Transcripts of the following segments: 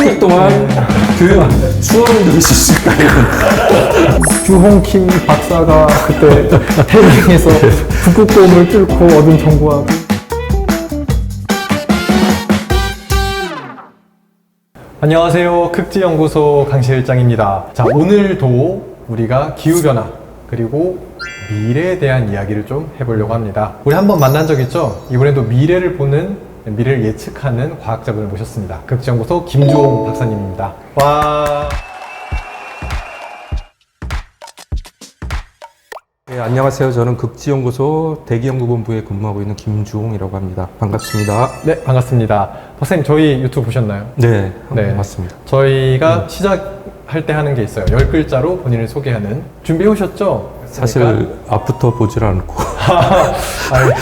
학 동안 교육 수업을 들으실 수 있을까요? 주홍킴 박사가 그때 태릉에서 북극곰을 뚫고 얻은 정보하고. 안녕하세요. 극지연구소 강실장입니다. 자, 오늘도 우리가 기후변화 그리고 미래에 대한 이야기를 좀 해보려고 합니다. 우리 한번 만난 적 있죠? 이번에도 미래를 예측하는 과학자분을 모셨습니다. 극지연구소 김주홍 박사님입니다. 와. 네, 안녕하세요. 저는 극지연구소 대기연구본부에 근무하고 있는 김주홍이라고 합니다. 반갑습니다. 네, 반갑습니다. 박사님, 저희 유튜브 보셨나요? 네, 네. 맞습니다. 저희가 시작할 때 하는 게 있어요. 10글자로 본인을 소개하는. 준비해 오셨죠? 사실 앞부터 보질 않고 아니,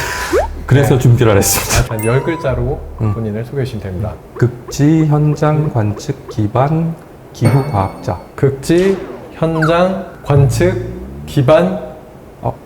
그래서 준비를 안 했습니다. 10글자로 본인을 소개해 주시면 됩니다. 극지 현장 관측 기반 기후과학자. 극지, 현장, 관측, 기반,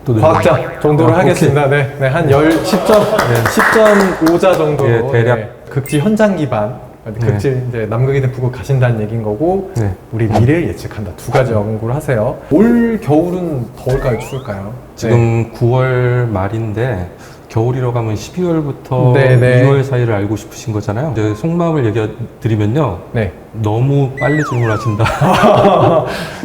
또 과학자 정도로 하겠습니다. 네, 네, 한 10.5자 정도로. 예, 대략. 네, 극지 현장 기반. 극지 이제 남극이든 북극 가신다는 얘기인 거고, 네. 우리 미래를 예측한다. 두 가지 연구를 하세요. 올 겨울은 더울까요, 추울까요? 지금 9월 말인데 겨울이라고 하면 12월부터 네, 네. 2월 사이를 알고 싶으신 거잖아요. 이제 속마음을 얘기해 드리면요. 네. 너무 빨리 질문하신다.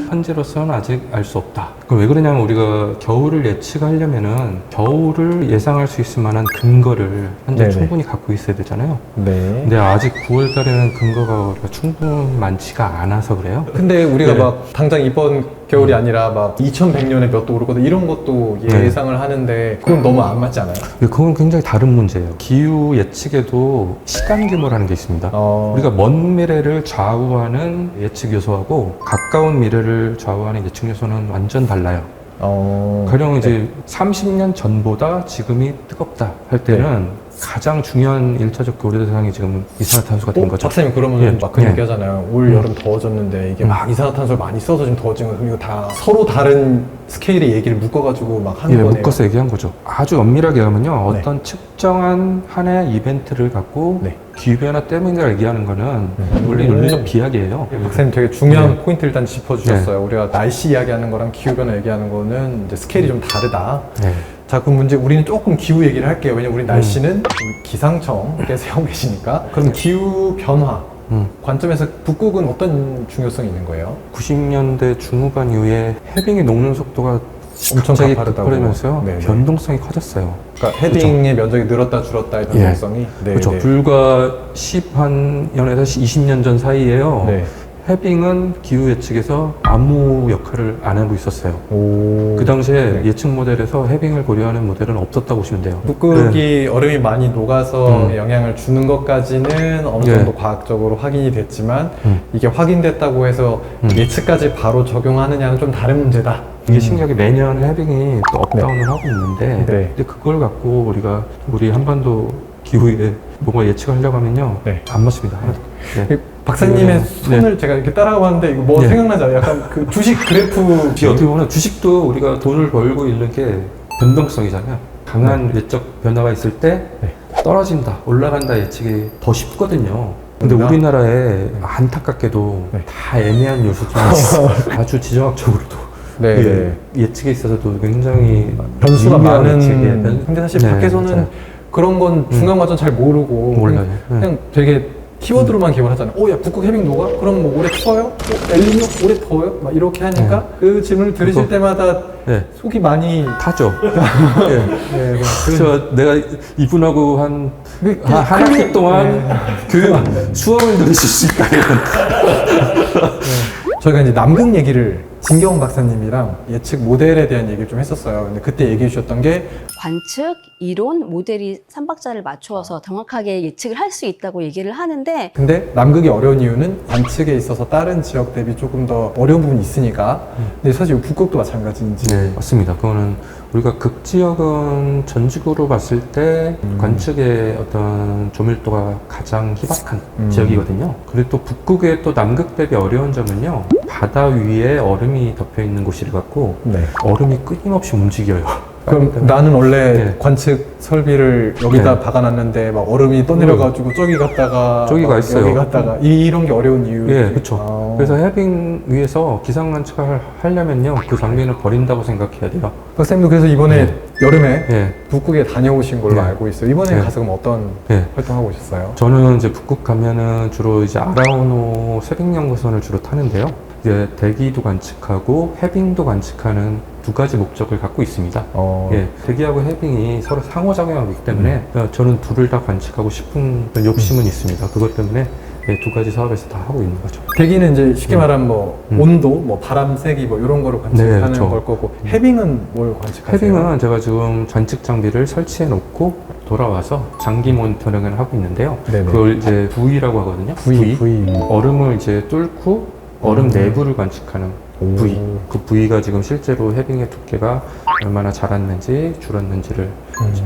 현재로서는 아직 알 수 없다. 그럼 왜 그러냐면 우리가 겨울을 예측하려면은 겨울을 예상할 수 있을 만한 근거를 현재 네네. 충분히 갖고 있어야 되잖아요. 네. 근데 아직 9월 달에는 근거가 우리가 충분히 많지가 않아서 그래요. 근데 우리가 네. 막 당장 이번 겨울이 아니라 막 2100년에 몇 도 오르거든 이런 것도 네. 예상을 하는데 그건 너무 안 맞지 않아요? 그건 굉장히 다른 문제예요. 기후 예측에도 시간 규모라는 게 있습니다. 우리가 먼 미래를 좌우하는 예측 요소하고 가까운 미래를 좌우하는 예측 요소는 완전 달라요. 가령 이제 30년 전보다 지금이 뜨겁다 할 때는 가장 중요한 1차적 교류 대상이 지금 이산화탄소가 된 거죠. 박사님 그러면 예, 막 그 예. 얘기하잖아요. 올 여름 더워졌는데 이게 막 이산화탄소를 많이 써서 지금 더워진 거 이거 다 서로 다른 스케일의 얘기를 묶어가지고 막 하는 거네요. 묶어서 얘기한 거죠. 아주 엄밀하게 하면요. 네. 어떤 측정한 한 해 이벤트를 갖고 네. 기후변화 때문이라 얘기하는 거는 원래 논리적 비약이에요. 박사님 되게 중요한 네. 포인트 일단 짚어주셨어요. 우리가 날씨 이야기하는 거랑 기후변화 얘기하는 거는 이제 스케일이 좀 다르다. 네. 자, 그럼 문제 우리는 조금 기후 얘기를 할게요. 왜냐면 우리 날씨는 우리 기상청께서 하고 계시니까. 그럼 기후 변화 관점에서 북극은 어떤 중요성이 있는 거예요? 90년대 중후반 이후에 해빙이 녹는 속도가 엄청 갑자기 가파르다고. 급발하면서요. 네네. 변동성이 커졌어요. 그러니까 헤딩의 면적이 늘었다 줄었다의 변동성이. 네, 그렇죠. 네. 불과 10년에서 20년 전 사이에요. 네. 해빙은 기후 예측에서 아무 역할을 안 하고 있었어요. 오. 그 당시에 네. 예측 모델에서 해빙을 고려하는 모델은 없었다고 보시면 돼요. 북극이 얼음이 많이 녹아서 음. 영향을 주는 것까지는 어느 정도 예. 과학적으로 확인이 됐지만 음. 이게 확인됐다고 해서 예측까지 바로 적용하느냐는 좀 다른 문제다. 이게 신기하게 매년 해빙이 또 업다운을 하고 있는데 네. 근데 그걸 갖고 우리 한반도 기후에 뭔가 예측하려고 하면요. 네. 안 맞습니다. 네. 박사님의 네. 손을 제가 이렇게 따라가봤는데 이거 뭐 네. 생각나지 않아요? 약간 그 주식 그래프. 어떻게 보면 주식도 우리가 돈을 벌고 있는 게 변동성이잖아요. 강한 외적 변화가 있을 때 네. 떨어진다, 올라간다 예측이 더 쉽거든요. 근데 그런가? 우리나라에 안타깝게도 네. 다 애매한 요소들이 있어요. 아주 지정학적으로도 네, 네. 예측에 있어서도 굉장히 변수가 미묘한 많은. 예측에 근데 사실 네, 밖에서는 맞아요. 그런 건 중간 과정 잘 모르고 몰라요. 그냥 되게 키워드로만 기억을 하잖아요. 야, 북극 해빙 녹아? 그럼 뭐 올해 추워요? 엘니뇨? 올해 더워요? 막 이렇게 하니까 그 질문을 들으실 그거- 때마다 네. 속이 많이. 타죠. 네. 네, 내가 이분하고 한 그냥 학기 동안 교육 수업을 들으실 수 있다면 저희가 이제 남극 얘기를 진경 박사님이랑 예측 모델에 대한 얘기를 좀 했었어요. 근데 그때 얘기해 주셨던 게 관측, 이론, 모델이 삼박자를 맞추어서 정확하게 예측을 할 수 있다고 얘기를 하는데 근데 남극이 어려운 이유는 관측에 있어서 다른 지역 대비 조금 더 어려운 부분이 있으니까. 근데 사실 북극도 마찬가지인지. 네, 맞습니다. 그거는 우리가 극지역은 전직으로 봤을 때 관측의 어떤 조밀도가 가장 희박한 지역이거든요. 그리고 또 북극의 또 남극 대비 어려운 점은요. 바다 위에 얼음이 덮여 있는 곳이라 갖고 네. 얼음이 끊임없이 움직여요. 그럼 나는 원래 네. 관측 설비를 여기다 네. 박아놨는데 막 얼음이 떠내려가지고 저기 갔다가 저기 가 막 있어요. 여기 갔다가 이런 게 어려운 이유. 예, 그렇죠. 그래서 해빙 위에서 기상 관측을 하려면요, 그 장비는 버린다고 생각해야 돼요. 박사님도 그래서 이번에 네. 여름에 예, 북극에 다녀오신 걸로 네. 알고 있어요. 이번에 네. 가서 그럼 어떤 예. 활동하고 오셨어요? 저는 이제 북극 가면은 주로 이제 아라오노 세빙연구선을 주로 타는데요. 이제 대기도 관측하고 해빙도 관측하는 두 가지 목적을 갖고 있습니다. 예, 대기하고 해빙이 서로 상호작용하고 있기 때문에 저는 둘을 다 관측하고 싶은 욕심은 있습니다. 그것 때문에 예, 두 가지 사업에서 다 하고 있는 거죠. 대기는 이제 쉽게 말하면 뭐 온도, 뭐 바람 세기 뭐 이런 거로 관측하는 네, 그렇죠. 걸 거고 해빙은 뭘 관측하세요? 해빙은 제가 지금 관측 장비를 설치해 놓고 돌아와서 장기 모니터링을 하고 있는데요. 네네. 그걸 이제 부위라고 하거든요. 부위. 얼음을 이제 뚫고 얼음 내부를 관측하는 부위. 그 부위가 지금 실제로 해빙의 두께가 얼마나 자랐는지 줄었는지를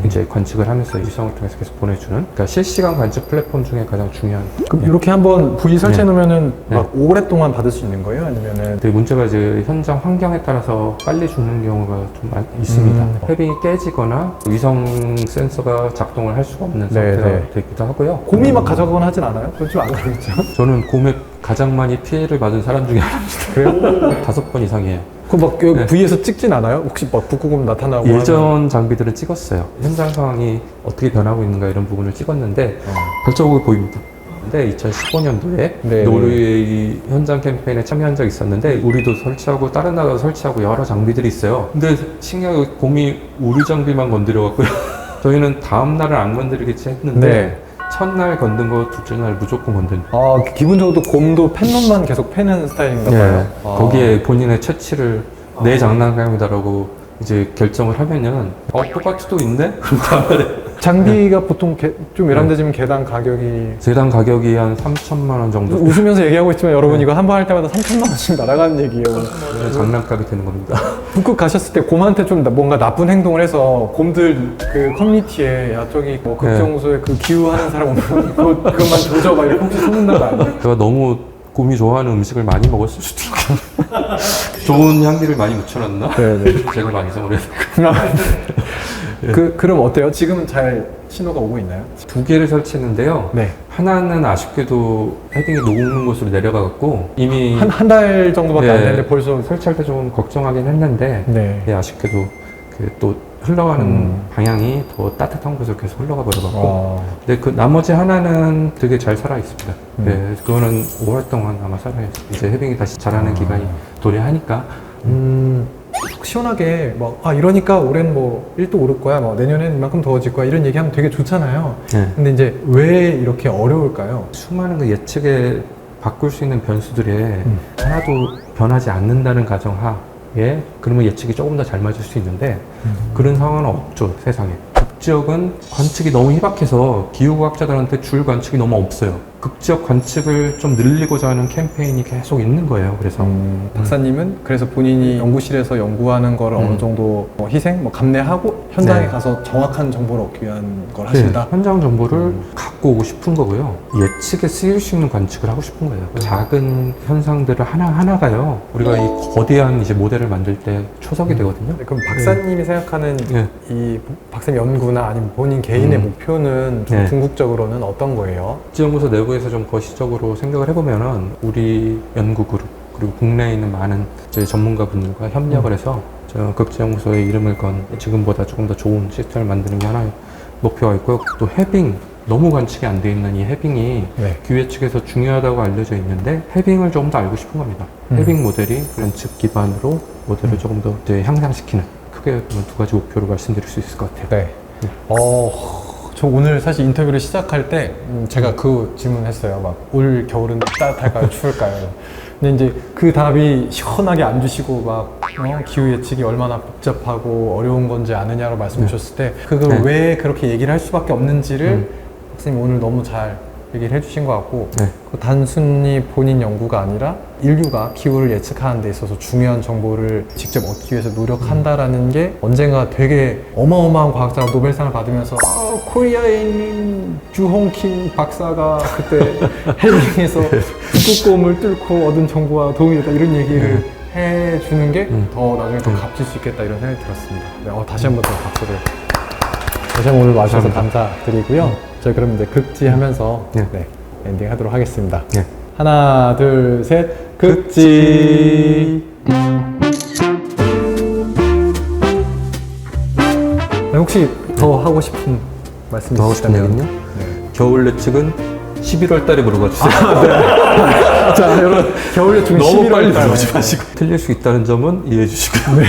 이제 관측을 하면서 위성을 통해서 계속 보내주는, 그러니까 실시간 관측 플랫폼 중에 가장 중요한. 그럼 이렇게 한번 부위 설치해 놓으면은 네. 막 오랫동안 받을 수 있는 거예요? 아니면은 근데 문제가 이제 현장 환경에 따라서 빨리 죽는 경우가 좀 있습니다. 해빙이 깨지거나 위성 센서가 작동을 할 수가 없는 네, 상태가 네. 되기도 하고요. 곰이 막 가져가거나 하진 않아요? 그건 좀 안 그러겠죠? 저는 곰에 가장 많이 피해를 받은 사람 중에 하나입니다. 그래요? 5번 이상이에요. 그막 네. 부위에서 찍진 않아요? 혹시 막 북극곰 나타나고 하면? 예전 장비들은 찍었어요. 현장 상황이 어떻게 변하고 있는가 이런 부분을 찍었는데 발자국이 보입니다. 근데 2015년도에 네. 노르웨이 현장 캠페인에 참여한 적이 있었는데 우리도 설치하고 다른 나라도 설치하고 여러 장비들이 있어요. 근데 신기하게 곰이 우리 장비만 건드려갖고요. 저희는 다음 날을 안 건드리겠지 했는데 네. 첫날 건든 거 둘째 날 무조건 건든. 아, 기본적으로 곰도 팬놈만 계속 패는 스타일인가 봐요. 아. 거기에 본인의 채취를 내 장난감이다라고 이제 결정을 하면은 똑같이도 있네? 그럼 다음에 장비가 보통 좀 외람되지만 개당 가격이 세당 가격이 한 3천만 원 정도 웃으면서 얘기하고 있지만 여러분 이거 한 번 할 때마다 3천만 원씩 날아가는 얘기예요. 장난감이 되는 겁니다. 북극 가셨을 때 곰한테 좀 뭔가 나쁜 행동을 해서 곰들 그 커뮤니티에 야 저기 뭐 극정소에 그 기우하는 사람 오면 그것만 조져 막 이렇게 혹시 소문난 거 아니에요? 제가 너무 곰이 좋아하는 음식을 많이 먹었을 수도 있고 좋은 향기를 많이 묻혀놨나? 네네. 제가 많이 이성을 해서 그럼 어때요? 지금은 잘 신호가 오고 있나요? 두 개를 설치했는데요. 네. 하나는 아쉽게도 헤딩이 녹는 곳으로 내려가갖고 이미 한 달 정도밖에 안 됐는데 벌써 설치할 때 좀 걱정하긴 했는데 네. 예, 아쉽게도 그 또 흘러가는 방향이 더 따뜻한 곳으로 계속 흘러가 버려갖고 근데 그 나머지 하나는 되게 잘 살아 있습니다. 네, 그거는 5월 동안 아마 살아요. 이제 해빙이 다시 자라는 기간이 도래하니까 속 시원하게 막 이러니까 올해는 뭐 1도 오를 거야, 뭐 내년에는 이만큼 더워질 거야 이런 얘기하면 되게 좋잖아요. 네. 근데 이제 왜 이렇게 어려울까요? 수많은 그 예측에 바꿀 수 있는 변수들에 하나도 변하지 않는다는 가정하에 그러면 예측이 조금 더 잘 맞을 수 있는데 그런 상황은 없죠, 세상에. 북지역은 관측이 너무 희박해서 기후과학자들한테 줄 관측이 너무 없어요. 극지역 관측을 좀 늘리고자 하는 캠페인이 계속 있는 거예요. 그래서 박사님은 그래서 본인이 연구실에서 연구하는 거를 어느 정도 희생, 감내하고 현장에 네. 가서 정확한 정보를 얻기 위한 걸 하신다? 현장 정보를 갖고 오고 싶은 거고요. 예측에 쓰일 수 있는 관측을 하고 싶은 거예요. 작은 현상들을 하나하나가요. 우리가 이 거대한 이제 모델을 만들 때 초석이 되거든요. 그럼 박사님이 생각하는 네. 이 박사님 연구나 아니면 본인 개인의 목표는 좀 네. 궁극적으로는 어떤 거예요? 국제연구소 내부에서 좀 거시적으로 생각을 해보면은 우리 연구 그룹 그리고 국내에 있는 많은 이제 전문가분들과 협력을 해서 저 극지연구소의 이름을 건 지금보다 조금 더 좋은 시스템을 만드는 게 하나의 목표가 있고요. 또 해빙 너무 관측이 안 돼 있는 이 해빙이 네. 기후 측에서 중요하다고 알려져 있는데 해빙을 조금 더 알고 싶은 겁니다. 해빙 모델이 관측 기반으로 모델을 조금 더 이제 향상시키는 크게 두 가지 목표를 말씀드릴 수 있을 것 같아요. 네. 저 오늘 사실 인터뷰를 시작할 때 제가 그 질문했어요. 막 올 겨울은 따뜻할까요? 추울까요? 근데 이제 그 답이 시원하게 안 주시고 막 기후 예측이 얼마나 복잡하고 어려운 건지 아느냐고 말씀 주셨을 때 그걸 네. 왜 그렇게 얘기를 할 수밖에 없는지를 박사님 오늘 너무 잘 얘기를 해주신 것 같고 네. 단순히 본인 연구가 아니라 인류가 기후를 예측하는 데 있어서 중요한 정보를 직접 얻기 위해서 노력한다라는 게 언젠가 되게 어마어마한 과학자가 노벨상을 받으면서 코리아에 있는 주홍킨 박사가 그때 해빙에서 북극곰을 뚫고 얻은 정보와 도움이 됐다 이런 얘기를 해주는 게 더 나중에 더 음. 값질 수 있겠다 이런 생각이 들었습니다. 네, 다시 한번 더 박수를. 다시 한번 오늘 와주셔서 감사드리고요. 저희 그럼 이제 극지하면서 네. 네, 엔딩 하도록 하겠습니다. 네. 하나, 둘, 셋, 극지! 네, 혹시 더 하고 싶은 말씀 더 하고 싶은 있으시다면? 얘기는요? 네. 겨울 예측은 11월 달에 물어봐 주세요. 자, 여러분, 겨울 예측은 너무 11월 빨리 달에. 물어보지 마시고. 틀릴 수 있다는 점은 이해해 주시고요.